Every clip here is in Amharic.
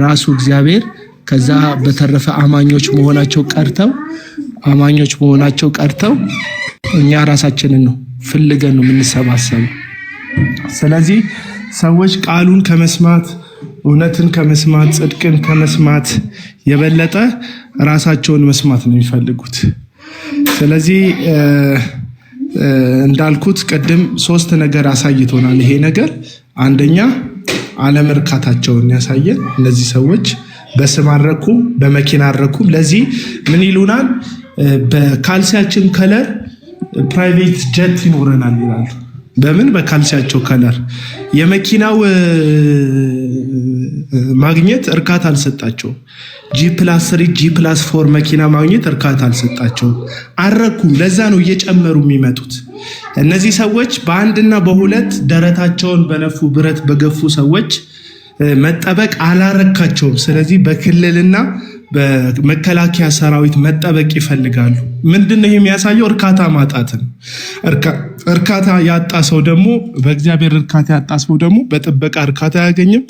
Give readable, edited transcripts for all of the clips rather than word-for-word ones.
ራሱ እግዚአብሔር ከዛ በተረፈ አማኞች መሆናቸው ቀርተው እኛ ራሳችንን ነው ፍልገን ነው የምንሰባሰበው። ስለዚህ ሰዎች ቃሉን ከመስማት እውነትን ከመስማት ጽድቅን ከመስማት የበለጠ ራሳቸውን መስማት ነው የሚፈልጉት። ስለዚህ እንዳልኩት ቅድም 3 ነገር አሳይቶናል። ይሄ ነገር አንደኛ አለመርካታቸውን ያሳየን። እነዚህ ሰዎች በስም አልረኩም፣ በመኪና አልረኩም። ለዚህ ምን ይሉናል? በካልሲያችን ከለር ፕራይቬት ጀት ይኖረናል ይላሉ። በምን? በካልሲያቸው ከለር። የመኪናው ማግኘት እርካታ አልሰጣቸው። G+3 G+4 መኪና ማግኘት እርካታ አልሰጣቸው። አረኩም። ለዛ ነው እየጨመሩ የሚመጡት። እነዚህ ሰዎች በአንድና በሁለት ደረታቸውን በነፉ ብረት በገፉ ሰዎች መጠበቅ አላረካቸውም። ስለዚህ በክልልና በመከላከያ ሰራዊት መጠበቅ ይፈልጋሉ። ምንድነው የሚያሳየው? እርካታ ማጣትን። እርካታ ያጣ ሰው ደግሞ በእግዚአብሔር እርካታ ያጣ ሰው ደግሞ በጥበቃ እርካታ አያገኝም።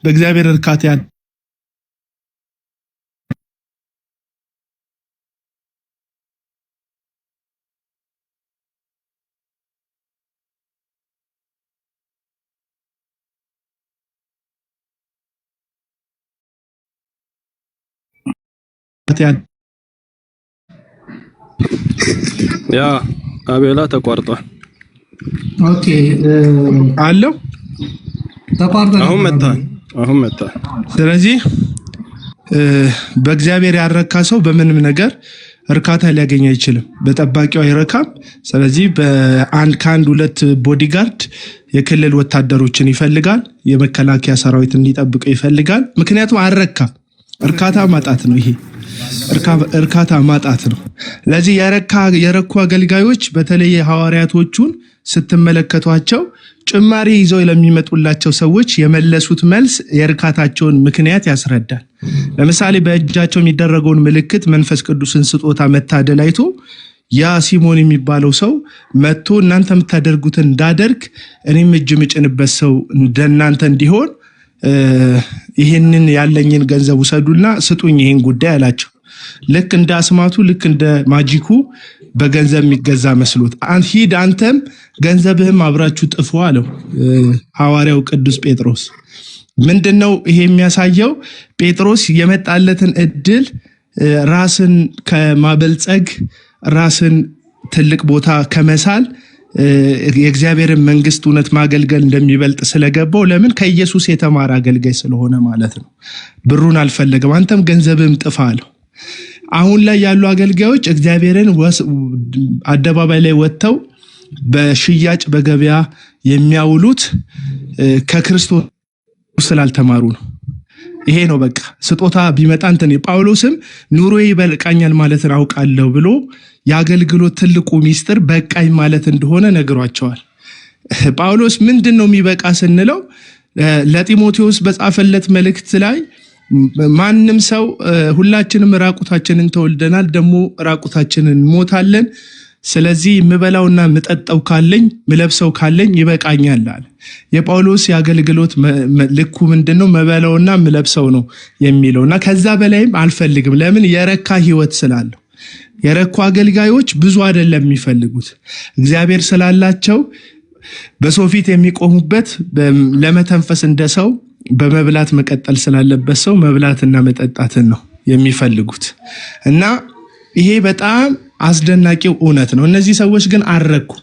በእግዚአብሔር እርካታ ያ አቤላ ተቋርጧል። ኦኬ አለው ተቋርጧል። አሁን መጣ። ስለዚህ በእግዚአብሔር ያረካ ሰው በምንም ነገር እርካታ ሊያገኝ አይችልም። በጠባቂው አይረካም። ስለዚህ ከአንድ ሁለት ቦዲጋርድ የክልል ወታደሮችን ይፈልጋል። የመከላከያ ሰራዊት እንዲጠብቀው ይፈልጋል። ምክንያቱም አረካም። እርካታ ማጣት ነው። ይሄ እርካታ ማጣት ነው። ለዚህ የረኩ አገልጋዮች በተለይ ሐዋርያቶቹን ስትመለከቷቸው ጭማሪ ይዘው ለሚመጡላቸው ሰዎች የመለሱት መልስ የእርካታቸውን ምክንያት ያስረዳል። ለምሳሌ በእጃቸው የሚደረገውን ምልክት መንፈስ ቅዱስን ስጦታ መታደል አይቶ ያ ሲሞን የሚባለው ሰው መጥቶ እናንተ የምታደርጉትን እንዳደርግ እኔም እጅ ምጭንበት ሰው እንደናንተ እንዲሆን ይሄንን ያለኝን ገንዘብ ውሰዱና ስጡኝ ይሄን ጉዳይ አላቸው። ልክ እንደ አስማቱ ልክ እንደ ማጂኩ በገንዘብ የሚገዛ መስሎት ሂድ አንተም ገንዘብህም አብራችሁ ጥፉ አለው ሐዋርያው ቅዱስ ጴጥሮስ። ምንድነው ይሄ የሚያሳየው? ጴጥሮስ የመጣለትን እድል ራስን ከማበልጸግ ራስን ትልቅ ቦታ ከመሳል የእግዚአብሔርን መንግስት እውነት ማገልገል እንደሚበልጥ ስለገባው ለምን ከኢየሱስ የተማረ አገልጋይ ስለሆነ ማለት ነው። ብሩን አልፈለገም። አንተም ገንዘብህም ጥፋ አለው። አሁን ላይ ያሉ አገልጋዮች እግዚአብሔርን አደባባይ ላይ ወጥተው በሽያጭ በገበያ የሚያውሉት ከክርስቶስ ስላልተማሩ ነው። ይሄ ነው በቃ ስጦታ ቢመጣ እንትን ጳውሎስም ኑሮዬ ይበቃኛል ማለትን አውቃለሁ ብሎ የአገልግሎት ትልቁ ሚስጥር በቃኝ ማለት እንደሆነ ነግሯቸዋል። ጳውሎስ ምንድነው የሚበቃ ስንለው ለጢሞቴዎስ በጻፈለት መልእክት ላይ ማንም ሰው ሁላችንም ራቁታችንን ተወልደናል፣ ደግሞ ራቁታችንን እንሞታለን። ስለዚህ የምበላውና ምጠጣው ካለኝ ምለብሰው ካለኝ ይበቃኛል አለ። የጳውሎስ የአገልግሎት ልኩ ምንድነው? መበላውና ምለብሰው ነው የሚለውና ከዛ በላይም አልፈልግም። ለምን? የረካ ህይወት ስላለው። የረኩ አገልጋዮች ብዙ አይደለም የሚፈልጉት፣ እግዚአብሔር ስላላቸው በሰው ፊት የሚቆሙበት ለመተንፈስ እንደሰው በመብላት መቀጠል ስላለበት ሰው መብላትና መጠጣትን ነው የሚፈልጉት። እና ይሄ በጣም አስደናቂው እውነት ነው። እነዚህ ሰዎች ግን አረኩም።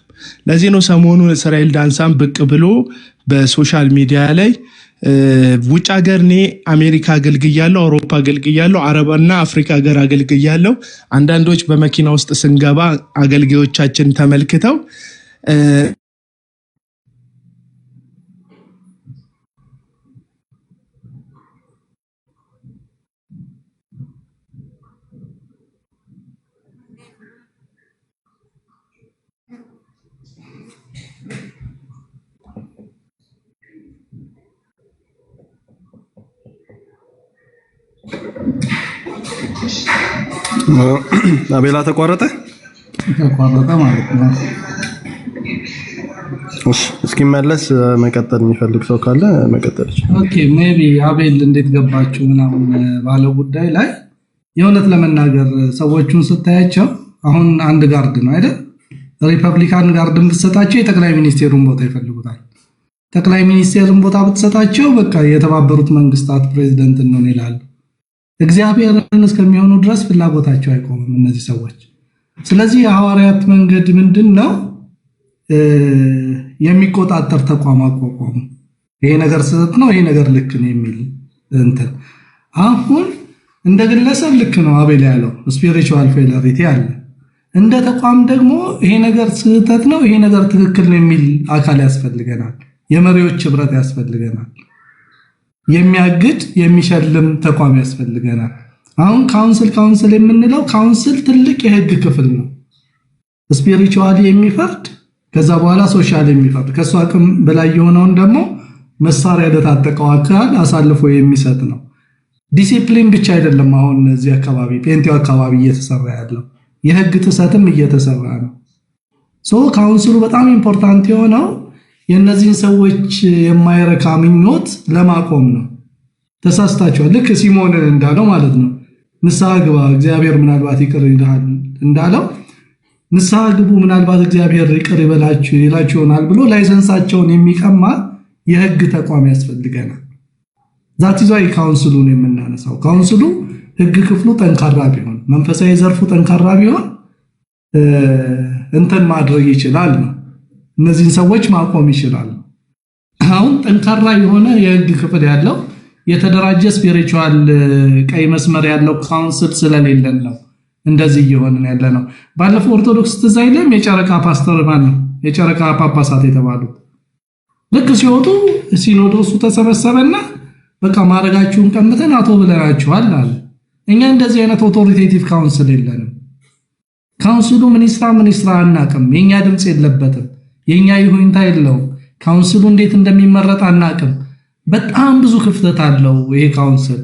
ለዚህ ነው ሰሞኑን እስራኤል ዳንሳም ብቅ ብሎ በሶሻል ሚዲያ ላይ ውጭ ሀገር እኔ አሜሪካ አገልግያለሁ፣ አውሮፓ አገልግያለሁ፣ አረብና አፍሪካ ሀገር አገልግያለሁ። አንዳንዶች በመኪና ውስጥ ስንገባ አገልጋዮቻችን ተመልክተው አቤላ ተቋረጠ ማለት ነው። እስኪመለስ መቀጠል የሚፈልግ ሰው ካለ መቀጠል ይችላል። ኦኬ ሜቢ አቤል እንዴት ገባችሁ ምናምን ባለው ጉዳይ ላይ የእውነት ለመናገር ሰዎቹን ስታያቸው አሁን አንድ ጋርድ ነው አይደል? ሪፐብሊካን ጋርድ ብትሰጣቸው የጠቅላይ ሚኒስቴሩን ቦታ ይፈልጉታል። ጠቅላይ ሚኒስቴሩን ቦታ ብትሰጣቸው በቃ የተባበሩት መንግስታት ፕሬዝዳንት ነው ይላሉ። እግዚአብሔርን እስከሚሆኑ ድረስ ፍላጎታቸው አይቆምም እነዚህ ሰዎች። ስለዚህ የሐዋርያት መንገድ ምንድነው? የሚቆጣጠር ተቋም አቋቋሙ። ይሄ ነገር ስህተት ነው፣ ይሄ ነገር ልክ ነው የሚል እንትን። አሁን እንደ ግለሰብ ልክ ነው አቤል ያለው ስፒሪቹዋል ፌለሪቲ አለ። እንደ ተቋም ደግሞ ይሄ ነገር ስህተት ነው፣ ይሄ ነገር ትክክል ነው የሚል አካል ያስፈልገናል። የመሪዎች ህብረት ያስፈልገናል። የሚያግድ የሚሸልም ተቋም ያስፈልገናል። አሁን ካውንስል የምንለው ካውንስል ትልቅ የህግ ክፍል ነው። ስፒሪቹዋሊ የሚፈርድ ከዛ በኋላ ሶሻል የሚፈርድ ከሱ አቅም በላይ የሆነውን ደግሞ መሳሪያ ለታጠቀው አካል አሳልፎ የሚሰጥ ነው። ዲሲፕሊን ብቻ አይደለም። አሁን እዚህ አካባቢ ጴንጤው አካባቢ እየተሰራ ያለው የህግ ጥሰትም እየተሰራ ነው። ካውንስሉ በጣም ኢምፖርታንት የሆነው የእነዚህን ሰዎች የማይረካ ምኞት ለማቆም ነው። ተሳስታችኋል። ልክ ሲሞን እንዳለው ማለት ነው። ንስሐ ግባ እግዚአብሔር ምናልባት ይቅር ይልሃል እንዳለው ንስሐ ግቡ ምናልባት እግዚአብሔር ይቅር ይላችሁ ይሆናል ብሎ ላይሰንሳቸውን የሚቀማ የህግ ተቋም ያስፈልገናል። ዛት ይዟይ ካውንስሉን የምናነሳው ካውንስሉ ህግ ክፍሉ ጠንካራ ቢሆን መንፈሳዊ ዘርፉ ጠንካራ ቢሆን እንትን ማድረግ ይችላል ነው። እነዚህን ሰዎች ማቆም ይችላል። አሁን ጠንካራ የሆነ የህግ ክፍል ያለው የተደራጀ ስፒሪቹዋል ቀይ መስመር ያለው ካውንስል ስለሌለን ነው እንደዚህ እየሆነን ያለ ነው። ባለፈው ኦርቶዶክስ ተዛይለም የጨረቃ ፓስተር ማለት ነው የጨረቃ ጳጳሳት የተባሉት ልክ ሲወጡ ሲኖዶሱ ተሰበሰበና በቃ ማረጋችሁን ቀምተን አቶ ብለናችኋል አለ። እኛ እንደዚህ አይነት ኦቶሪቴቲቭ ካውንስል የለንም። ካውንስሉ ሚኒስትራ አናቅም። የኛ ድምጽ የለበትም። የኛ ይሁንታ የለውም። ካውንስሉ እንዴት እንደሚመረጥ አናቅም። በጣም ብዙ ክፍተት አለው ይሄ ካውንስል።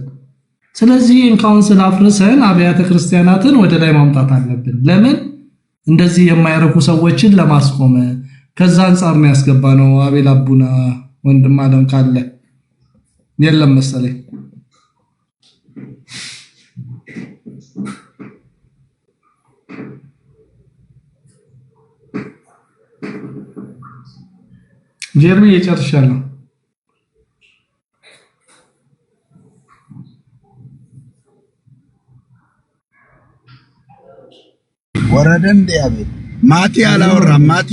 ስለዚህ ይህን ካውንስል አፍርሰን አብያተ ክርስቲያናትን ወደ ላይ ማምጣት አለብን። ለምን እንደዚህ የማይረኩ ሰዎችን ለማስቆም ከዛ አንፃር ነው ያስገባነው። አቤል አቡና ወንድም አለም ካለ የለም መሰለኝ። ጀርሚ የጨርሻለሁ። ወረደ እንደ አቤል ማቲ አላወራም። ማቲ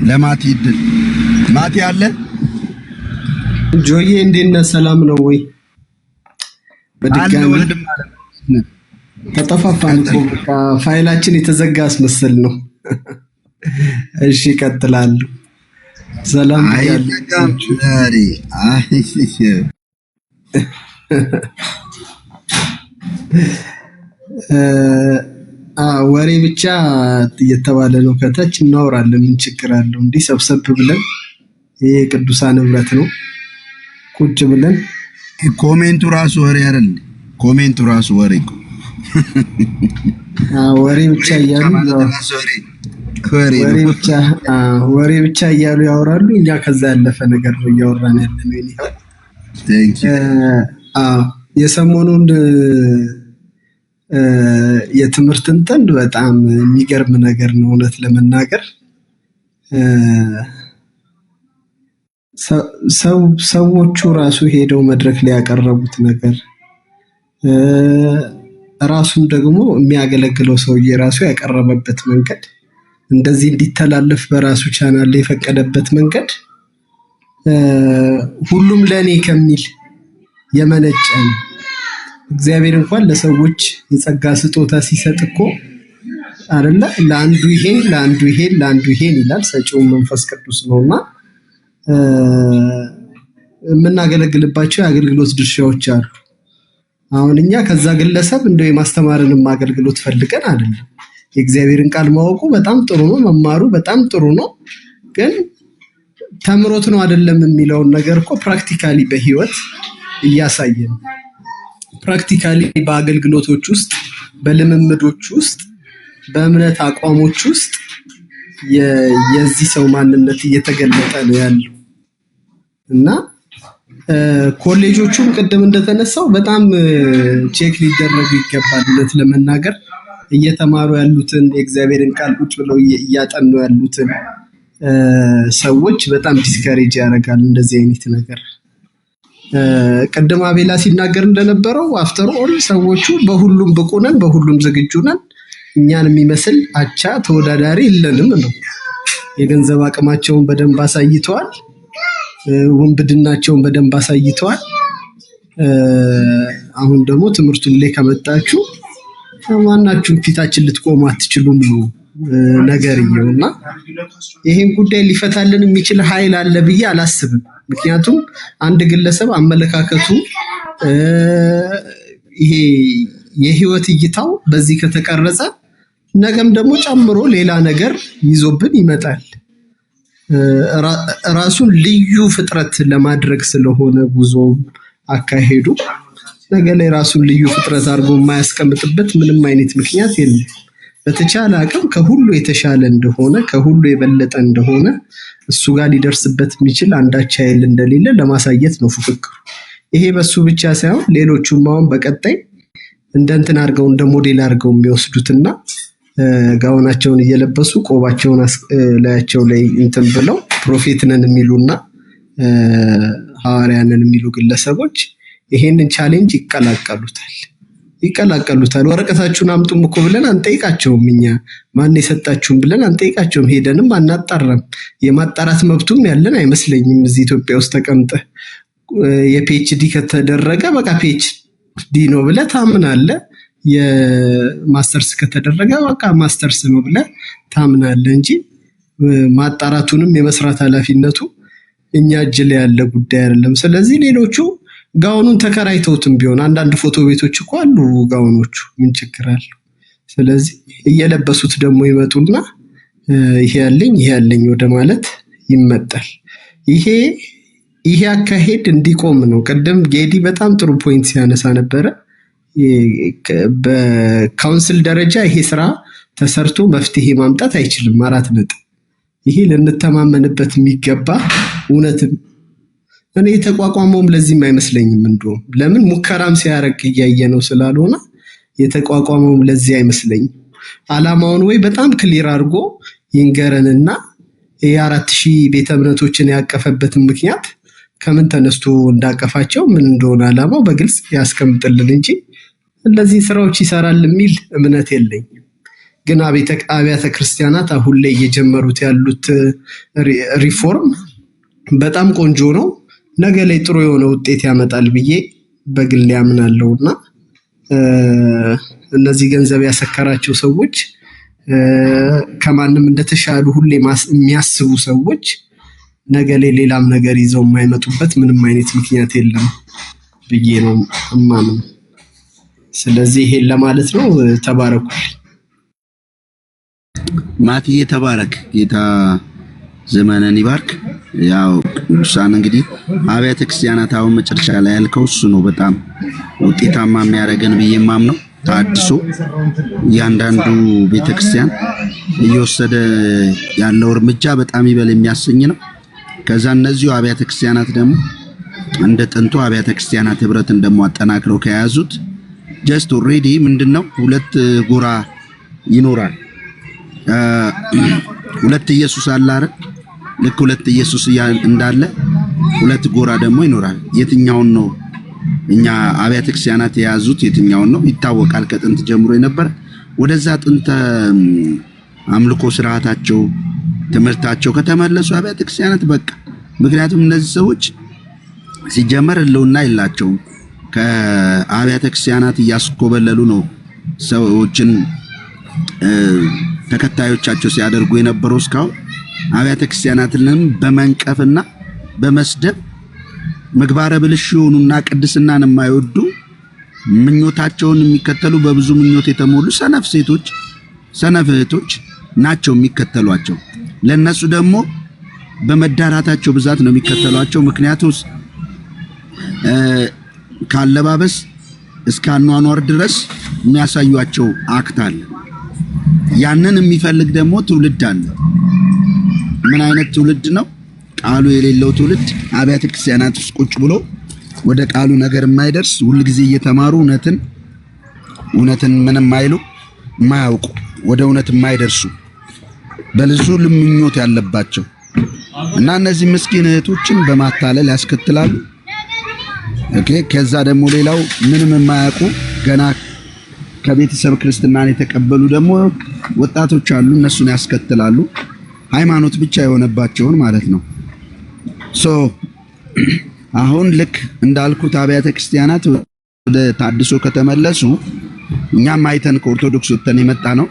ለማቲ ድል ማቲ አለ። ጆዬ እንዴት ነህ? ሰላም ነው ወይ? በድጋሚ ተጠፋፋን እኮ በቃ ፋይላችን የተዘጋ አስመሰል ነው። እሺ እቀጥላለሁ። ሰላም አይዘጋም። ወሬ ብቻ እየተባለ ነው። ከታች እናወራለን። ምን ችግር አለው? እንዲህ ሰብሰብ ብለን ይሄ ቅዱሳን ህብረት ነው። ቁጭ ብለን ኮሜንቱ ራሱ ወሬ አይደል? ኮሜንቱ ራሱ ወሬ እኮ ወሬ ብቻ እያሉ ወሬ ብቻ እያሉ ያወራሉ። እኛ ከዛ ያለፈ ነገር ነው እያወራን ያለነው። የሰሞኑን የትምህርት እንትን በጣም የሚገርም ነገር ነው እውነት ለመናገር። ሰዎቹ ራሱ ሄደው መድረክ ላይ ያቀረቡት ነገር ራሱም ደግሞ የሚያገለግለው ሰውዬ ራሱ ያቀረበበት መንገድ እንደዚህ እንዲተላለፍ በራሱ ቻናል ላይ የፈቀደበት መንገድ ሁሉም ለኔ ከሚል የመነጨ ነው። እግዚአብሔር እንኳን ለሰዎች የጸጋ ስጦታ ሲሰጥ እኮ አይደለ ለአንዱ ይሄን ይላል። ሰጪው መንፈስ ቅዱስ ነውና የምናገለግልባቸው የአገልግሎት ድርሻዎች አሉ። አሁን እኛ ከዛ ግለሰብ እንደው የማስተማርንም አገልግሎት ፈልገን አይደለም። የእግዚአብሔርን ቃል ማወቁ በጣም ጥሩ ነው፣ መማሩ በጣም ጥሩ ነው። ግን ተምሮት ነው አይደለም የሚለውን ነገር እኮ ፕራክቲካሊ በህይወት እያሳየን ፕራክቲካሊ በአገልግሎቶች ውስጥ በልምምዶች ውስጥ በእምነት አቋሞች ውስጥ የዚህ ሰው ማንነት እየተገለጠ ነው ያለው እና ኮሌጆቹም ቅድም እንደተነሳው በጣም ቼክ ሊደረጉ ይገባል። እውነት ለመናገር እየተማሩ ያሉትን የእግዚአብሔርን ቃል ቁጭ ብለው እያጠኑ ያሉትን ሰዎች በጣም ዲስከሬጅ ያደርጋል እንደዚህ አይነት ነገር። ቅድም አቤላ ሲናገር እንደነበረው አፍተር ኦል ሰዎቹ በሁሉም ብቁ ነን፣ በሁሉም ዝግጁ ነን፣ እኛን የሚመስል አቻ ተወዳዳሪ የለንም ነው። የገንዘብ አቅማቸውን በደንብ አሳይተዋል። ወንብድናቸውን በደንብ አሳይተዋል። አሁን ደግሞ ትምህርቱን ላይ ከመጣችሁ ማናችሁም ፊታችን ልትቆሙ አትችሉም ነው ነገርየውና ይሄን ጉዳይ ሊፈታልን የሚችል ኃይል አለ ብዬ አላስብም። ምክንያቱም አንድ ግለሰብ አመለካከቱ ይሄ የህይወት እይታው በዚህ ከተቀረጸ ነገም ደግሞ ጨምሮ ሌላ ነገር ይዞብን ይመጣል። ራሱን ልዩ ፍጥረት ለማድረግ ስለሆነ ጉዞ አካሄዱ ነገ ላይ ራሱን ልዩ ፍጥረት አድርጎ የማያስቀምጥበት ምንም አይነት ምክንያት የለም። በተቻለ አቅም ከሁሉ የተሻለ እንደሆነ ከሁሉ የበለጠ እንደሆነ እሱ ጋር ሊደርስበት የሚችል አንዳች ኃይል እንደሌለ ለማሳየት ነው ፉክክሩ። ይሄ በሱ ብቻ ሳይሆን ሌሎቹም አሁን በቀጣይ እንደ እንትን አድርገው እንደ ሞዴል አድርገው የሚወስዱትና ጋውናቸውን እየለበሱ ቆባቸውን ላያቸው ላይ እንትን ብለው ፕሮፌት ነን የሚሉና ሐዋርያ ነን የሚሉ ግለሰቦች ይሄንን ቻሌንጅ ይቀላቀሉታል። ወረቀታችሁን አምጡም እኮ ብለን አንጠይቃቸውም። እኛ ማን የሰጣችሁን ብለን አንጠይቃቸውም። ሄደንም አናጣራም። የማጣራት መብቱም ያለን አይመስለኝም። እዚህ ኢትዮጵያ ውስጥ ተቀምጠ የፒኤችዲ ከተደረገ በቃ ፒኤችዲ ነው ብለህ ታምናለህ። የማስተርስ ከተደረገ በቃ ማስተርስ ነው ብለህ ታምናለህ እንጂ ማጣራቱንም የመስራት ኃላፊነቱ እኛ እጅ ላይ ያለ ጉዳይ አይደለም። ስለዚህ ሌሎቹ ጋውኑን ተከራይተውትም ቢሆን አንዳንድ ፎቶ ቤቶች እኮ አሉ ጋውኖቹ፣ ምን ችግር አለው? ስለዚህ እየለበሱት ደግሞ ይመጡና ይሄ ያለኝ ወደ ማለት ይመጣል። ይሄ አካሄድ እንዲቆም ነው። ቀደም ጌዲ በጣም ጥሩ ፖይንት ሲያነሳ ነበረ። በካውንስል ደረጃ ይሄ ስራ ተሰርቶ መፍትሄ ማምጣት አይችልም። 4 ነጥብ። ይሄ ልንተማመንበት የሚገባ እውነትም እኔ የተቋቋመውም ለዚህም አይመስለኝም። እንደውም ለምን ሙከራም ሲያረግ እያየ ነው ስላልሆነ የተቋቋመውም ለዚህ አይመስለኝም። አላማውን ወይ በጣም ክሊር አድርጎ ይንገረንና የ4000 ቤተ እምነቶችን ያቀፈበትን ምክንያት ከምን ተነስቶ እንዳቀፋቸው ምን እንደሆነ አላማው በግልጽ ያስቀምጥልን እንጂ እነዚህ ስራዎች ይሰራል የሚል እምነት የለኝም። ግን አብያተ ክርስቲያናት አሁን ላይ እየጀመሩት ያሉት ሪፎርም በጣም ቆንጆ ነው። ነገ ላይ ጥሩ የሆነ ውጤት ያመጣል ብዬ በግል ያምናለሁና እነዚህ ገንዘብ ያሰከራቸው ሰዎች ከማንም እንደተሻሉ ሁሌ የሚያስቡ ሰዎች ነገ ላይ ሌላም ነገር ይዘው የማይመጡበት ምንም አይነት ምክንያት የለም ብዬ ነው እማምን። ስለዚህ ይሄን ለማለት ነው። ተባረኩ። ማቲዬ ተባረክ። ጌታ ዘመነን ይባርክ። ያው ቅዱሳን እንግዲህ አብያተ ክርስቲያናት አሁን መጨረሻ ላይ ያልከው እሱ ነው በጣም ውጤታማ የሚያደርገን ብዬ የማምነው። ታድሶ እያንዳንዱ ቤተክርስቲያን እየወሰደ ያለው እርምጃ በጣም ይበል የሚያሰኝ ነው። ከዛ እነዚሁ አብያተ ክርስቲያናት ደግሞ እንደ ጥንቱ አብያተ ክርስቲያናት ህብረትን ደግሞ አጠናክረው ከያዙት ጀስት ኦሬዲ ምንድነው 2 ጎራ ይኖራል። 2 ኢየሱስ አለ አይደል? ልክ 2 ኢየሱስ እንዳለ 2 ጎራ ደግሞ ይኖራል። የትኛውን ነው እኛ አብያተ ክርስቲያናት የያዙት? የትኛውን ነው ይታወቃል። ከጥንት ጀምሮ የነበረ ወደዛ ጥንት አምልኮ ስርዓታቸው ትምህርታቸው ከተመለሱ አብያተ ክርስቲያናት በቃ ምክንያቱም እነዚህ ሰዎች ሲጀመር ህልውና የላቸውም። ከአብያተ ክርስቲያናት እያስኮበለሉ ነው ሰዎችን ተከታዮቻቸው ሲያደርጉ የነበረው። እስካሁን አብያተ ክርስቲያናትን በመንቀፍና በመስደብ ምግባረ ብልሹ የሆኑና ቅድስናን የማይወዱ ምኞታቸውን የሚከተሉ በብዙ ምኞት የተሞሉ ሰነፍ ሴቶች ሰነፍ እህቶች ናቸው የሚከተሏቸው። ለነሱ ደግሞ በመዳራታቸው ብዛት ነው የሚከተሏቸው። ምክንያቱም ካለባበስ እስከ አኗኗር ድረስ የሚያሳዩቸው አክት አለ። ያንን የሚፈልግ ደግሞ ትውልድ አለ። ምን አይነት ትውልድ ነው? ቃሉ የሌለው ትውልድ አብያተ ክርስቲያናት ውስጥ ቁጭ ብሎ ወደ ቃሉ ነገር የማይደርስ ሁሉ ጊዜ እየተማሩ እውነትን ምንም ማይሉ ማያውቁ ወደ እውነት የማይደርሱ በልዙ ልምኞት ያለባቸው እና እነዚህ ምስኪን እህቶችን በማታለል ያስከትላሉ። ኦኬ። ከዛ ደግሞ ሌላው ምንም የማያውቁ ገና ከቤተሰብ ክርስትናን የተቀበሉ ደግሞ ወጣቶች አሉ። እነሱን ያስከትላሉ። ሃይማኖት ብቻ የሆነባቸውን ማለት ነው። አሁን ልክ እንዳልኩት አብያተ ክርስቲያናት ወደ ታድሶ ከተመለሱ እኛም አይተን ከኦርቶዶክስ ወጥተን የመጣ ነው።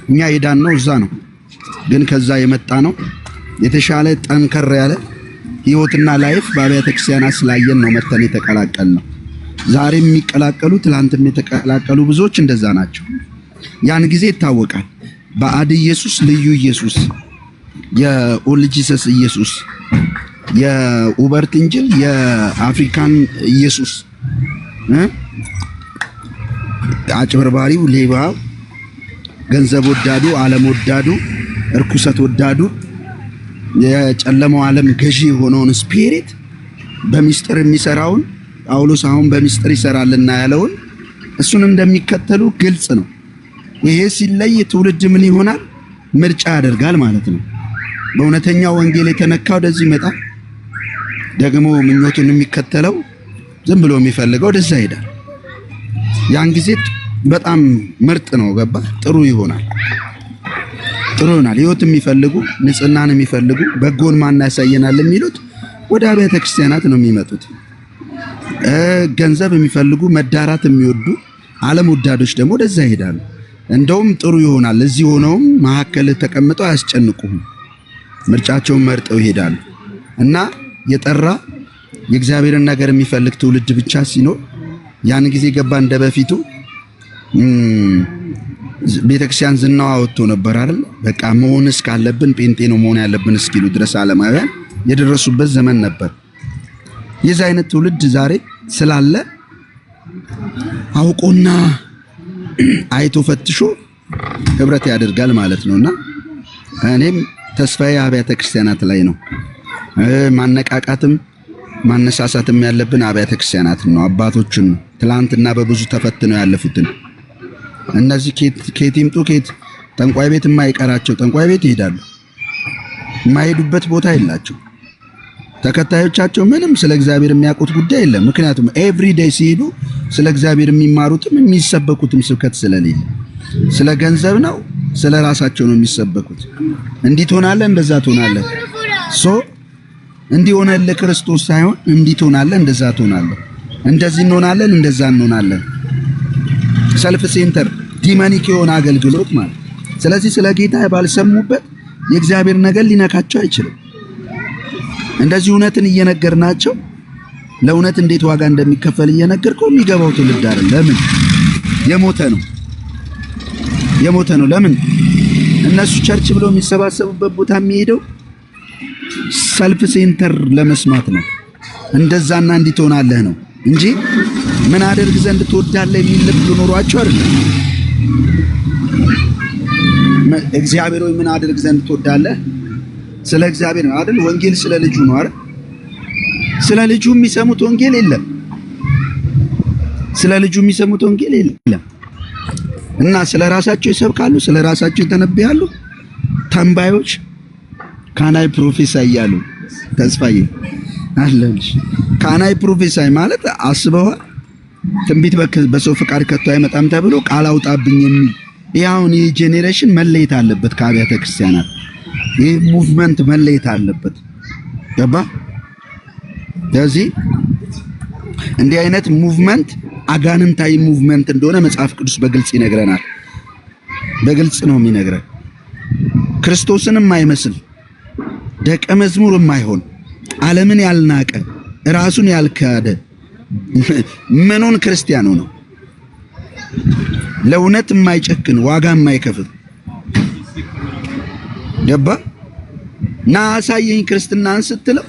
እኛ ሄዳን ነው እዛ ነው፣ ግን ከዛ የመጣ ነው የተሻለ ጠንከር ያለ ህይወትና ላይፍ በአብያተ ክርስቲያናት ስላየን ነው መተን የተቀላቀል ነው። ዛሬም የሚቀላቀሉ ትላንትም የተቀላቀሉ ብዙዎች እንደዛ ናቸው። ያን ጊዜ ይታወቃል። ባዕድ ኢየሱስ፣ ልዩ ኢየሱስ፣ የኦል ጂሰስ ኢየሱስ፣ የኡበርት እንጅል፣ የአፍሪካን ኢየሱስ፣ አጭበርባሪው፣ ሌባው፣ ገንዘብ ወዳዱ፣ ዓለም ወዳዱ፣ እርኩሰት ወዳዱ፣ የጨለማው ዓለም ገዢ የሆነውን ስፒሪት በሚስጥር የሚሰራውን ጳውሎስ አሁን በሚስጥር ይሰራልና ያለውን እሱን እንደሚከተሉ ግልጽ ነው። ይሄ ሲለይ ትውልድ ምን ይሆናል? ምርጫ ያደርጋል ማለት ነው። በእውነተኛው ወንጌል የተነካ ወደዚህ ይመጣል። ደግሞ ምኞቱን የሚከተለው ዝም ብሎ የሚፈልገው ወደዛ ይሄዳል። ያን ጊዜ በጣም ምርጥ ነው። ገባ? ጥሩ ይሆናል። ህይወት የሚፈልጉ ንጽህናን የሚፈልጉ በጎን ማን ያሳየናል የሚሉት ወደ አብያተ ክርስቲያናት ነው የሚመጡት። ገንዘብ የሚፈልጉ መዳራት የሚወዱ ዓለም ወዳዶች ደግሞ ወደዛ ይሄዳሉ። እንደውም ጥሩ ይሆናል። እዚህ ሆነውም መሀከል ተቀምጠው አያስጨንቁም። ምርጫቸውን መርጠው ይሄዳሉ እና የጠራ የእግዚአብሔርን ነገር የሚፈልግ ትውልድ ብቻ ሲኖር ያን ጊዜ ገባ እንደበፊቱ ቤተክርስቲያን ዝናዋ ወጥቶ ነበር አይደል? በቃ መሆንስ ካለብን ጴንጤ ነው መሆን ያለብን እስኪሉ ድረስ ዓለማውያን የደረሱበት ዘመን ነበር። የዚህ አይነት ትውልድ ዛሬ ስላለ አውቆና አይቶ ፈትሾ ህብረት ያደርጋል ማለት ነውና እኔም ተስፋዬ አብያተ ክርስቲያናት ላይ ነው። ማነቃቃትም ማነሳሳትም ያለብን አብያተ ክርስቲያናት ነው። አባቶችን ትላንትና በብዙ ተፈትነው ያለፉትን እነዚህ ኬት ይምጡ ኬት ጠንቋይ ቤት የማይቀራቸው ጠንቋይ ቤት ይሄዳሉ። የማይሄዱበት ቦታ የላቸው። ተከታዮቻቸው ምንም ስለ እግዚአብሔር የሚያውቁት ጉዳይ የለም። ምክንያቱም ኤቭሪ ዴይ ሲሄዱ ስለ እግዚአብሔር የሚማሩትም የሚሰበኩትም ስብከት ስለሌለ ስለ ገንዘብ ነው፣ ስለ ራሳቸው ነው የሚሰበኩት። እንዲህ ትሆናለህ፣ እንደዛ ትሆናለህ። እንዲህ ሆነልህ ክርስቶስ ሳይሆን እንዲህ ትሆናለህ፣ እንደዛ ትሆናለህ፣ እንደዚህ እንሆናለን፣ እንደዛ እንሆናለን። ሰልፍ ሴንተር ዲማኒክ የሆነ አገልግሎት ማለት። ስለዚህ ስለ ጌታ ባልሰሙበት የእግዚአብሔር ነገር ሊነካቸው አይችልም። እንደዚህ እውነትን እየነገርናቸው ለእውነት እንዴት ዋጋ እንደሚከፈል እየነገርከው የሚገባው ትውልድ አይደል? ለምን የሞተ ነው። ለምን እነሱ ቸርች ብለው የሚሰባሰቡበት ቦታ የሚሄደው ሰልፍ ሴንተር ለመስማት ነው። እንደዛና እንዲህ ትሆናለህ ነው እንጂ ምን አደርግ ዘንድ ትወዳለህ የሚል ልብ ኖሯቸው አይደለም። እግዚአብሔር ሆይ ምን አደርግ ዘንድ ትወዳለህ? ስለ እግዚአብሔር ነው አይደል? ወንጌል ስለ ልጁ ነው አይደል? ስለ ልጁ የሚሰሙት ወንጌል የለም። ስለ ልጁ የሚሰሙት ወንጌል የለም እና ስለ ራሳቸው ይሰብካሉ፣ ስለ ራሳቸው ይተነብያሉ። ተንባዮች ካናይ ፕሮፌሳይ ያሉ ተስፋዬ አለልሽ። ካናይ ፕሮፌሳይ ማለት አስበዋል። ትንቢት በሰው ፍቃድ ከቶ አይመጣም ተብሎ ቃል አውጣብኝ የሚል ያውን የጄኔሬሽን መለየት አለበት ከአብያተ ክርስቲያናት። ይህ ሙቭመንት መለየት አለበት። ገባ? ስለዚህ እንዲህ አይነት ሙቭመንት አጋንንታዊ ሙቭመንት እንደሆነ መጽሐፍ ቅዱስ በግልጽ ይነግረናል። በግልጽ ነው የሚነግረን። ክርስቶስን የማይመስል ደቀ መዝሙር የማይሆን ዓለምን ያልናቀ ራሱን ያልካደ ምኑን ክርስቲያኑ ነው? ለእውነት የማይጨክን ዋጋ የማይከፍል ገባ? ና አሳየኝ ክርስትናን ስትለው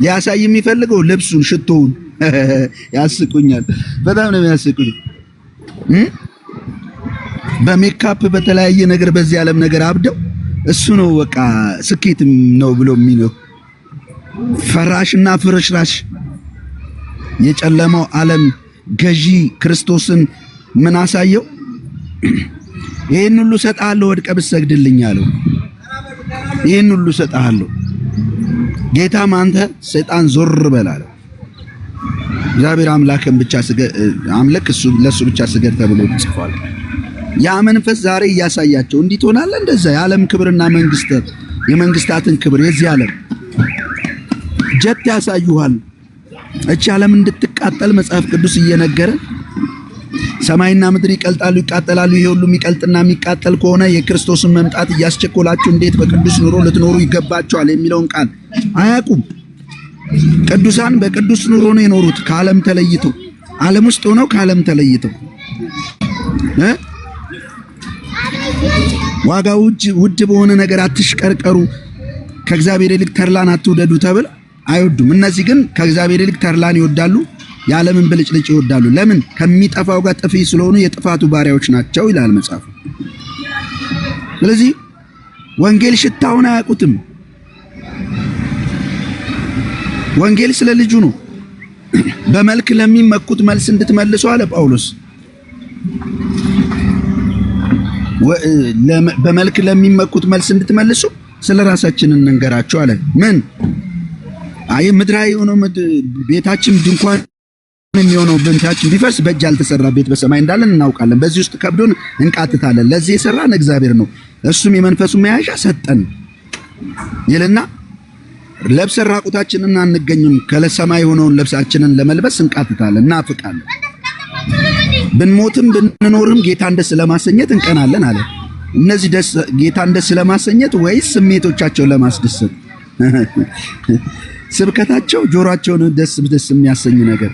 ሊያሳይ የሚፈልገው ልብሱን፣ ሽቶውን ያስቁኛል። በጣም ነው የሚያስቁኝ። በሜካፕ በተለያየ ነገር በዚህ ዓለም ነገር አብደው እሱ ነው በቃ ስኬት ነው ብሎ የሚለው። ፈራሽና ፍርሽራሽ የጨለማው ዓለም ገዢ ክርስቶስን ምን አሳየው? ይሄን ሁሉ ሰጣለሁ ወድቀህ ብትሰግድልኝ አለው። ይሄን ሁሉ ሰጣለሁ ጌታም አንተ ሰይጣን ዞር በል አለው። እግዚአብሔር አምላክን ብቻ አምልክ፣ እሱ ለሱ ብቻ ስገድ ተብሎ ተጽፏል። ያ መንፈስ ዛሬ እያሳያቸው እንዲህ ትሆናለህ። እንደዛ የዓለም ክብርና መንግስታት የመንግስታትን ክብር የዚህ ዓለም ጀት ያሳዩሃል። እቺ ዓለም እንድትቃጠል መጽሐፍ ቅዱስ እየነገረ ሰማይና ምድር ይቀልጣሉ ይቃጠላሉ። ይሄ ሁሉ የሚቀልጥና የሚቃጠል ከሆነ የክርስቶስን መምጣት እያስቸኮላችሁ እንዴት በቅዱስ ኑሮ ልትኖሩ ይገባቸዋል የሚለውን ቃል አያውቁም። ቅዱሳን በቅዱስ ኑሮ ነው የኖሩት፣ ከዓለም ተለይተው ዓለም ውስጥ ሆነው ከዓለም ተለይተው ዋጋው ውድ በሆነ ነገር አትሽቀርቀሩ፣ ከእግዚአብሔር ይልቅ ተድላን አትውደዱ ተብለ አይወዱም። እነዚህ ግን ከእግዚአብሔር ይልቅ ተድላን ይወዳሉ፣ የዓለምን ብልጭልጭ ይወዳሉ። ለምን? ከሚጠፋው ጋር ጥፊ ስለሆኑ የጥፋቱ ባሪያዎች ናቸው ይላል መጽሐፉ። ስለዚህ ወንጌል ሽታውን አያውቁትም። ወንጌል ስለ ልጁ ነው። በመልክ ለሚመኩት መልስ እንድትመልሱ አለ ጳውሎስ። በመልክ ለሚመኩት መልስ እንድትመልሱ ስለ ራሳችን እንንገራቸው አለ። ምን አይ ምድራዊ ሆኖ ቤታችን ድንኳን የሚሆነው ቤታችን ቢፈርስ በእጅ ያልተሰራ ቤት በሰማይ እንዳለን እናውቃለን። በዚህ ውስጥ ከብዶን እንቃትታለን። ለዚህ የሰራን እግዚአብሔር ነው፣ እሱም የመንፈሱ መያዣ ሰጠን ይልና ለብሰን ራቁታችንን አንገኝም፣ ከለሰማይ የሆነውን ልብሳችንን ለመልበስ እንቃትታለን፣ እናፍቃለን። ብንሞትም ብንኖርም ጌታን ደስ ለማሰኘት እንቀናለን አለ። እነዚህ ጌታን ደስ ለማሰኘት ወይስ ስሜቶቻቸውን ለማስደሰት? ስብከታቸው ጆሮአቸውን ደስ የሚያሰኝ ነገር።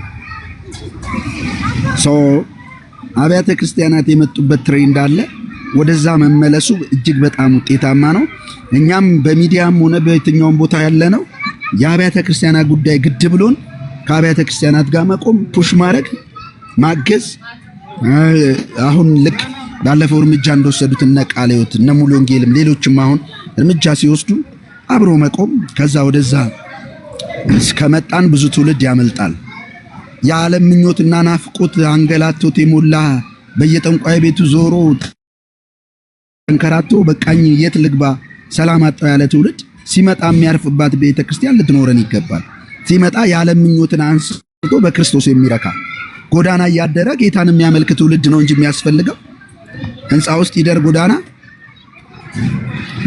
አብያተ ክርስቲያናት የመጡበት ትሬንድ አለ። ወደዛ መመለሱ እጅግ በጣም ውጤታማ ነው። እኛም በሚዲያም ሆነ በየትኛውም ቦታ ያለ ነው የአብያተ ክርስቲያናት ጉዳይ ግድ ብሎን ከአብያተ ክርስቲያናት ጋር መቆም፣ ፑሽ ማድረግ፣ ማገዝ። አሁን ልክ ባለፈው እርምጃ እንደወሰዱት እነ ቃለ ሕይወት እነ ሙሉ ወንጌልም ሌሎችም አሁን እርምጃ ሲወስዱ አብሮ መቆም። ከዛ ወደዛ እስከመጣን ብዙ ትውልድ ያመልጣል። የዓለም ምኞትና ናፍቆት አንገላቶት የሞላ በየጠንቋይ ቤቱ ዞሮ ተንከራቶ በቃኝ የት ልግባ ሰላም አጣው ያለ ትውልድ ሲመጣ የሚያርፍባት ቤተክርስቲያን ልትኖረን ይገባል። ሲመጣ የዓለም ምኞትን አንስቶ በክርስቶስ የሚረካ ጎዳና እያደረ ጌታን የሚያመልክ ትውልድ ነው እንጂ የሚያስፈልገው ህንፃ ውስጥ ይደር ጎዳና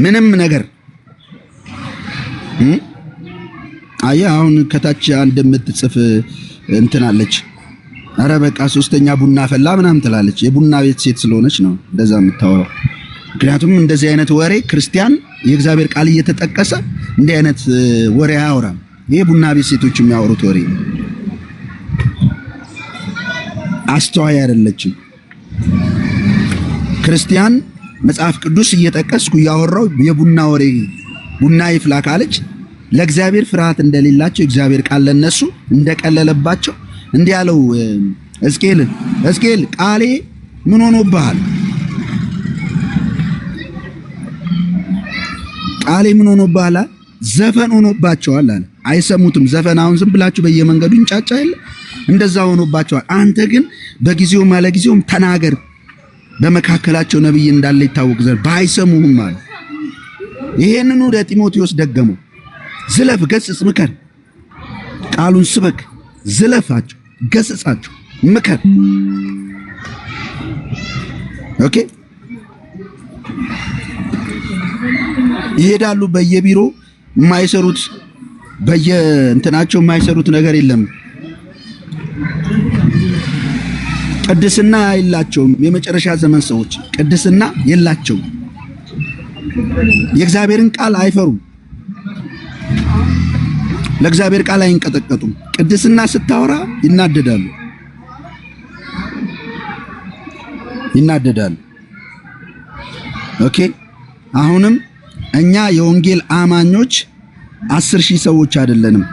ምንም ነገር አሁን ከታች አንድ የምትጽፍ እንትን አለች። አረ በቃ ሶስተኛ ቡና ፈላ ምናምን ትላለች። የቡና ቤት ሴት ስለሆነች ነው እንደዛ የምታወራው። ምክንያቱም እንደዚህ አይነት ወሬ ክርስቲያን የእግዚአብሔር ቃል እየተጠቀሰ እንዲህ አይነት ወሬ አያወራም። ይሄ ቡና ቤት ሴቶች የሚያወሩት ወሬ። አስተዋይ አይደለችም ክርስቲያን። መጽሐፍ ቅዱስ እየጠቀስኩ ያወራው የቡና ወሬ ቡና ይፍላ ካለች ለእግዚአብሔር ፍርሃት እንደሌላቸው እግዚአብሔር ቃል ለነሱ እንደቀለለባቸው እንዲህ ያለው ሕዝቅኤል ቃሌ ምን ሆኖብሃል? ቃሌ ምን ሆኖብሃል? ዘፈን ሆኖባቸዋል አለ። አይሰሙትም። ዘፈን አሁን ዝም ብላችሁ በየመንገዱ እንጫጫ የለ እንደዛ ሆኖባቸዋል። አንተ ግን በጊዜውም ያለ ጊዜውም ተናገር፣ በመካከላቸው ነብይ እንዳለ ይታወቅ ዘንድ ባይሰሙህም አለ። ይሄንኑ ለጢሞቴዎስ ደገመው። ዝለፍ፣ ገስጽ፣ ምከር፣ ቃሉን ስበክ፣ ዝለፋቸው፣ ገስጻቸው፣ ምከር። ኦኬ። ይሄዳሉ በየቢሮ የማይሰሩት በየእንትናቸው የማይሰሩት ነገር የለም። ቅድስና የላቸውም። የመጨረሻ ዘመን ሰዎች ቅድስና የላቸውም። የእግዚአብሔርን ቃል አይፈሩም። ለእግዚአብሔር ቃል አይንቀጠቀጡም። ቅድስና ስታወራ ይናደዳሉ። ኦኬ። አሁንም እኛ የወንጌል አማኞች 10,000 ሰዎች አይደለንም።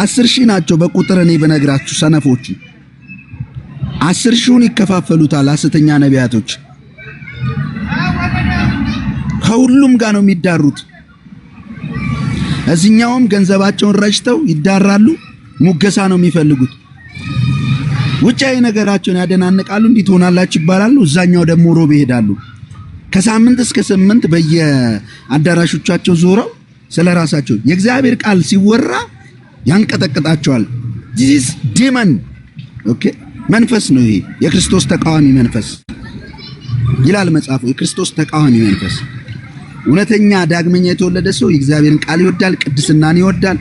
10,000 ናቸው በቁጥር እኔ በነግራችሁ ሰነፎቹ 10,000ውን ይከፋፈሉታል ሐሰተኛ ነቢያቶች። ከሁሉም ጋር ነው የሚዳሩት። እዚህኛውም ገንዘባቸውን ረጭተው ይዳራሉ። ሙገሳ ነው የሚፈልጉት። ውጫዊ ነገራቸውን ያደናንቃሉ። እንዲህ ትሆናላችሁ ይባላሉ። እዛኛው ደግሞ ሮብ ይሄዳሉ። ከሳምንት እስከ 8 በየአዳራሾቻቸው ዞረው ስለራሳቸው የእግዚአብሔር ቃል ሲወራ ያንቀጠቅጣቸዋል። ዲስ ዲመን ኦኬ መንፈስ ነው ይሄ የክርስቶስ ተቃዋሚ መንፈስ ይላል መጽሐፉ። የክርስቶስ ተቃዋሚ መንፈስ። እውነተኛ ዳግመኛ የተወለደ ሰው የእግዚአብሔርን ቃል ይወዳል፣ ቅድስናን ይወዳል፣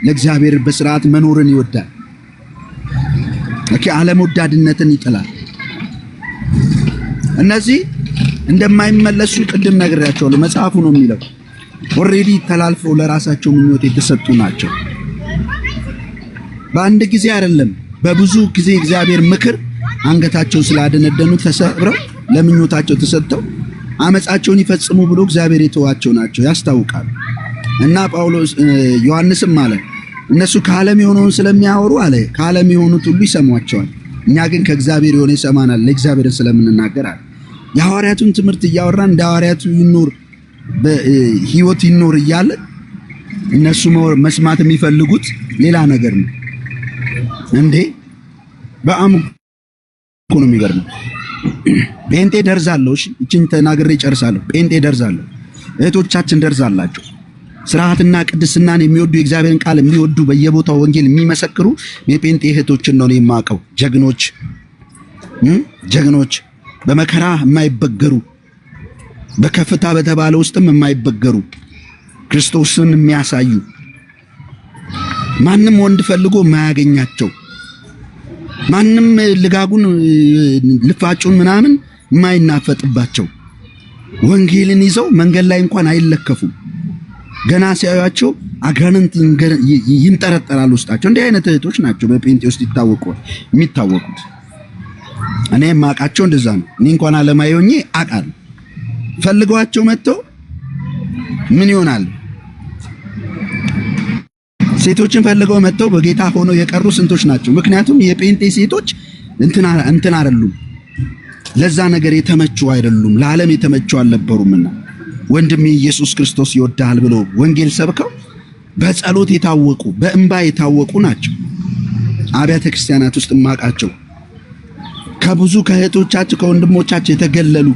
ለእግዚአብሔር በስርዓት መኖርን ይወዳል። ኦኬ ዓለም ወዳድነትን ይጥላል። እነዚህ እንደማይመለሱ ቅድም ነግሬያቸዋለሁ። መጽሐፉ ነው የሚለው። ኦሬዲ ተላልፈው ለራሳቸው ምኞት የተሰጡ ናቸው። በአንድ ጊዜ አይደለም፣ በብዙ ጊዜ እግዚአብሔር ምክር አንገታቸው ስላደነደኑ ተሰብረው ለምኞታቸው ተሰጥተው አመጻቸውን ይፈጽሙ ብሎ እግዚአብሔር የተዋቸው ናቸው፣ ያስታውቃሉ። እና ጳውሎስ ዮሐንስም አለ እነሱ ከዓለም የሆነውን ስለሚያወሩ አለ ከዓለም የሆኑት ሁሉ ይሰሟቸዋል፣ እኛ ግን ከእግዚአብሔር የሆነ ይሰማናል፣ ለእግዚአብሔር ስለምንናገር አለ። የሐዋርያቱን ትምህርት እያወራን እንደ ሐዋርያቱ ይኖር በህይወት ይኖር እያለ እነሱ መስማት የሚፈልጉት ሌላ ነገር ነው እንዴ! በአም እኮ ነው የሚገርመው። ጴንጤ ደርዛለሁ። እሺ እቺን ተናግሬ ጨርሳለሁ። ጴንጤ ደርዛለሁ። እህቶቻችን ደርዛላችሁ። ስርዓትና ቅድስናን የሚወዱ የእግዚአብሔርን ቃል የሚወዱ በየቦታው ወንጌል የሚመሰክሩ የጴንጤ እህቶችን ነው የማውቀው። ጀግኖች በመከራ የማይበገሩ በከፍታ በተባለ ውስጥም የማይበገሩ ክርስቶስን የሚያሳዩ ማንም ወንድ ፈልጎ የማያገኛቸው ማንም ልጋጉን ልፋጩን ምናምን የማይናፈጥባቸው ወንጌልን ይዘው መንገድ ላይ እንኳን አይለከፉም። ገና ሲያዩአቸው አጋንንት ይንጠረጠራሉ ውስጣቸው። እንዲህ አይነት እህቶች ናቸው በጴንጤ ውስጥ የሚታወቁት። እኔ የማውቃቸው እንደዛ ነው። እኔ እንኳን አለማየሁኝ አውቃለሁ። ፈልገዋቸው መጥተው ምን ይሆናል? ሴቶችን ፈልገው መጥተው በጌታ ሆነው የቀሩ ስንቶች ናቸው? ምክንያቱም የጴንጤ ሴቶች እንትን አይደሉም፣ ለዛ ነገር የተመቹ አይደሉም፣ ለዓለም የተመቹ አልነበሩምና ወንድሜ ኢየሱስ ክርስቶስ ይወዳል ብለው ወንጌል ሰብከው በጸሎት የታወቁ በእንባ የታወቁ ናቸው። አብያተ ክርስቲያናት ውስጥ ማቃቸው ከብዙ ከእህቶቻቸው ከወንድሞቻቸው የተገለሉ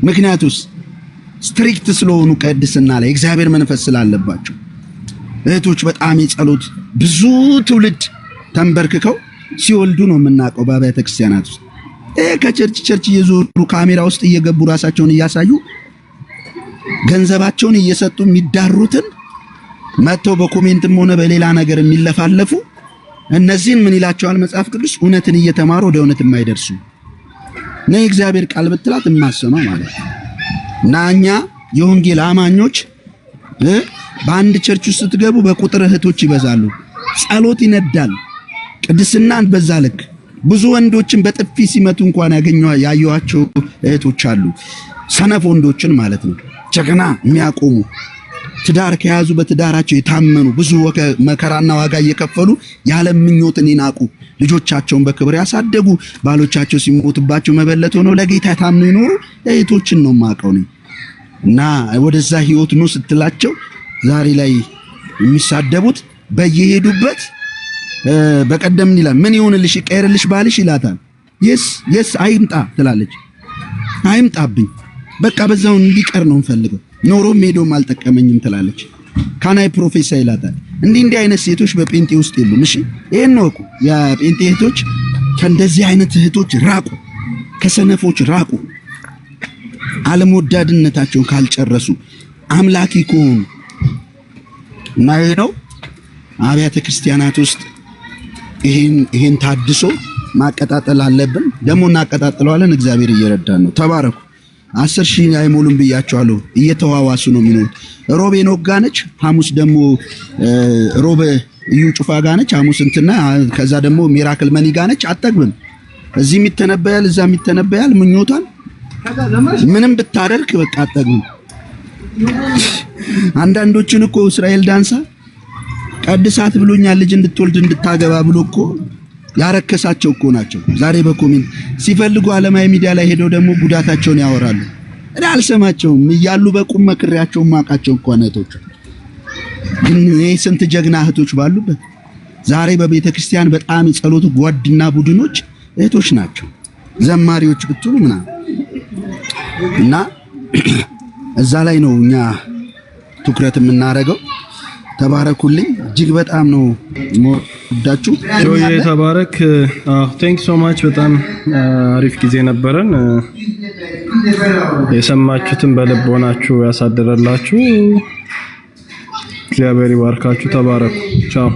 ምክንያቱስ ስትሪክት ስለሆኑ ቅድስና ላይ እግዚአብሔር መንፈስ ስላለባቸው እህቶች በጣም የጸሎት ብዙ ትውልድ ተንበርክከው ሲወልዱ ነው የምናውቀው በአብያተ ክርስቲያናት ውስጥ። ከቸርች እየዞሩ ካሜራ ውስጥ እየገቡ ራሳቸውን እያሳዩ ገንዘባቸውን እየሰጡ የሚዳሩትን መጥተው በኮሜንትም ሆነ በሌላ ነገር የሚለፋለፉ እነዚህን ምን ይላቸዋል መጽሐፍ ቅዱስ? እውነትን እየተማሩ ወደ እውነት የማይደርሱ ነው። የእግዚአብሔር ቃል ብትላት የማሰማ ማለት ነው። እና እኛ የወንጌል አማኞች በአንድ ቸርች ውስጥ ስትገቡ በቁጥር እህቶች ይበዛሉ። ጸሎት ይነዳል። ቅድስናን በዛ ልክ ብዙ ወንዶችን በጥፊ ሲመቱ እንኳን ያዩዋቸው እህቶች አሉ። ሰነፍ ወንዶችን ማለት ነው። ጀግና የሚያቆሙ ትዳር ከያዙ በትዳራቸው የታመኑ ብዙ መከራና ዋጋ እየከፈሉ የዓለም ምኞትን ይናቁ ልጆቻቸውን በክብር ያሳደጉ ባሎቻቸው ሲሞቱባቸው መበለት ሆነው ለጌታ ታምነው ይኖሩ እህቶችን ነው የማውቀው ነኝ። እና ወደዛ ህይወት ነው ስትላቸው ዛሬ ላይ የሚሳደቡት በየሄዱበት በቀደም ይላል ምን ይሁንልሽ ይቀየርልሽ ባልሽ ይላታል። የስ አይምጣ ትላለች። አይምጣብኝ በቃ በዛው እንዲቀር ነው እንፈልገው ኖሮም ሄዶም አልጠቀመኝም ትላለች። ካናይ ፕሮፌሰር ይላታል። እንዲህ አይነት ሴቶች በጴንጤ ውስጥ የሉም። እሺ ይሄን ነው እኮ የጴንጤ እህቶች ከእንደዚህ አይነት እህቶች ራቁ፣ ከሰነፎች ራቁ። ዓለም ወዳድነታቸውን ካልጨረሱ አምላኪ ከሆኑ እና ይሄ ነው አብያተ ክርስቲያናት ውስጥ ይሄን ታድሶ ማቀጣጠል አለብን። ደግሞ እናቀጣጥለዋለን። እግዚአብሔር እየረዳን ነው። ተባረኩ። 10,000 አይሞሉም ብያቸዋለሁ። እየተዋዋሱ ነው የሚኖሩት። ሮብ ሄኖክ ጋር ነች፣ ሐሙስ ደግሞ ሮብ እዩ ጩፋ ጋር ነች፣ ሐሙስ እንትና ከዛ ደግሞ ሚራክል መኒ ጋር ነች። አጠግብም እዚህም ይተነበያል እዛም ይተነበያል። ምኞቷን ምንም ብታደርግ በቃ አጠግብም። አንዳንዶችን እኮ እስራኤል ዳንሳ ቀድሳት ብሎኛል ልጅ እንድትወልድ እንድታገባ ብሎ እኮ ያረከሳቸው እኮ ናቸው። ዛሬ በኮሜንት ሲፈልጉ ዓለማዊ ሚዲያ ላይ ሄደው ደግሞ ጉዳታቸውን ያወራሉ። እኔ አልሰማቸውም እያሉ በቁም መክሬያቸው ማቃቸው እንኳን እህቶች ግን ስንት ጀግና እህቶች ባሉበት ዛሬ በቤተክርስቲያን በጣም የጸሎት ጓድና ቡድኖች እህቶች ናቸው ዘማሪዎች ብትሉ ምናምን እና እዛ ላይ ነው እኛ ትኩረት የምናደርገው። ተባረኩልኝ እጅግ በጣም ነው ወዳችሁ ጆዬ ተባረክ። ቴንክ ሶ ማች በጣም አሪፍ ጊዜ ነበረን። የሰማችሁትን በልቦናችሁ ያሳደረላችሁ እግዚአብሔር ይባርካችሁ። ተባረኩ። ቻው